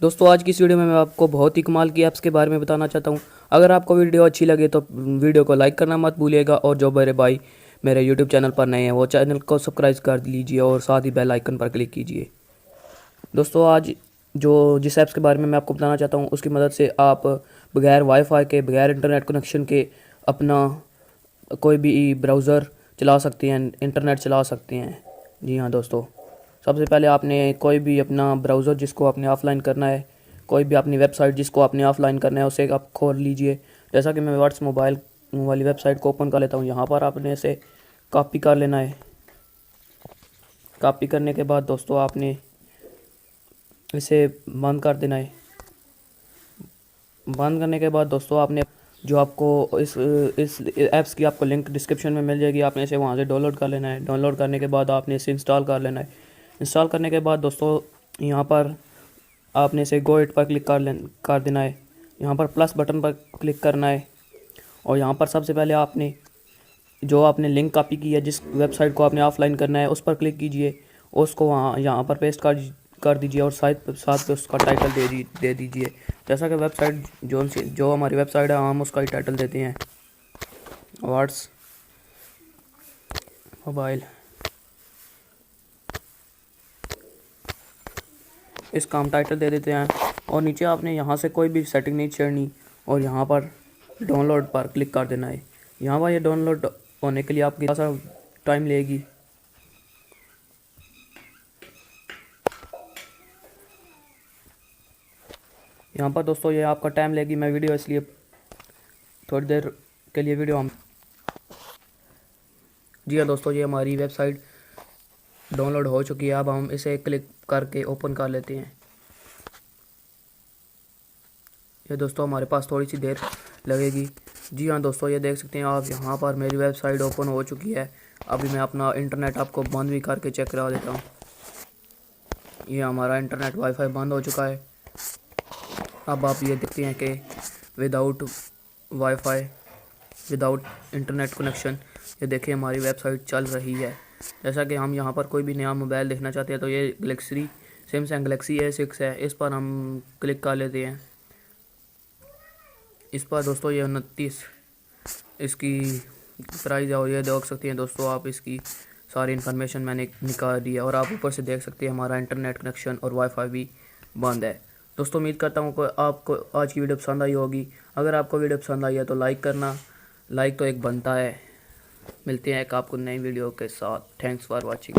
दोस्तों आज की इस वीडियो में मैं आपको बहुत ही कमाल की ऐप्स के बारे में बताना चाहता हूं। अगर आपको वीडियो अच्छी लगे तो वीडियो को लाइक करना मत भूलिएगा, और जो मेरे भाई मेरे यूट्यूब चैनल पर नए हैं वो चैनल को सब्सक्राइब कर लीजिए और साथ ही बेल आइकन पर क्लिक कीजिए। दोस्तों आज जिस ऐप्स के बारे में मैं आपको बताना चाहता हूँ उसकी मदद से आप बगैर वाईफाई के, बगैर इंटरनेट कनेक्शन के अपना कोई भी ब्राउज़र चला सकते हैं, इंटरनेट चला सकते हैं। जी हाँ दोस्तों, सबसे पहले आपने कोई भी अपना ब्राउज़र जिसको आपने ऑफ़लाइन करना है, कोई भी अपनी वेबसाइट जिसको आपने ऑफ़लाइन करना है उसे आप खोल लीजिए। जैसा कि मैं वर्ड्स मोबाइल वाली वेबसाइट को ओपन कर लेता हूँ। यहाँ पर आपने इसे कॉपी कर लेना है। कॉपी करने के बाद दोस्तों आपने इसे बंद कर देना है। बंद करने के बाद दोस्तों आपने जो आपको इस ऐप्स की आपको लिंक डिस्क्रिप्शन में मिल जाएगी, आपने इसे वहाँ से डाउनलोड कर लेना है। डाउनलोड करने के बाद आपने इसे इंस्टॉल कर लेना है। इंस्टॉल करने के बाद दोस्तों यहाँ पर आपने इसे गो इट पर क्लिक कर देना है। यहाँ पर प्लस बटन पर क्लिक करना है और यहाँ पर सबसे पहले आपने जो आपने लिंक कॉपी की है, जिस वेबसाइट को आपने ऑफलाइन करना है उस पर क्लिक कीजिए, उसको वहाँ यहाँ पर पेस्ट कर दीजिए और साथ पे उसका टाइटल दे दीजिए। जैसा कि वेबसाइट जो हमारी वेबसाइट है हम उसका ही टाइटल देते हैं वर्ड्स मोबाइल। इसका हम टाइटल दे देते हैं और नीचे आपने यहाँ से कोई भी सेटिंग नहीं छेड़नी और यहाँ पर डाउनलोड पर क्लिक कर देना है। यहाँ पर ये डाउनलोड होने के लिए आपकी थोड़ा सा टाइम लेगी। यहाँ पर दोस्तों ये आपका टाइम लेगी, मैं वीडियो इसलिए थोड़ी देर के लिए वीडियो हम जी हाँ दोस्तों, ये हमारी वेबसाइट डाउनलोड हो चुकी है। अब हम इसे क्लिक करके ओपन कर लेते हैं। ये दोस्तों हमारे पास थोड़ी सी देर लगेगी। जी हाँ दोस्तों, ये देख सकते हैं आप, यहाँ पर मेरी वेबसाइट ओपन हो चुकी है। अभी मैं अपना इंटरनेट आपको बंद भी करके चेक करा देता हूँ। ये हमारा इंटरनेट वाईफाई बंद हो चुका है। अब आप ये देखते हैं कि without wifi, without internet connection, ये देखिए हमारी वेबसाइट चल रही है। जैसा कि हम यहाँ पर कोई भी नया मोबाइल देखना चाहते हैं तो ये सैमसंग गलेक्सी A6 है, इस पर हम क्लिक कर लेते हैं। इस पर दोस्तों ये 29 इसकी प्राइस है और ये देख सकते हैं दोस्तों आप, इसकी सारी इन्फॉर्मेशन मैंने निकाल दी है और आप ऊपर से देख सकते हैं हमारा इंटरनेट कनेक्शन और वाईफाई भी बंद है। दोस्तों उम्मीद करता हूँ कि आपको आज की वीडियो पसंद आई होगी। अगर आपको वीडियो पसंद आई है तो लाइक करना, लाइक तो एक बनता है। मिलते हैं एक आपको नई वीडियो के साथ। Thanks for watching.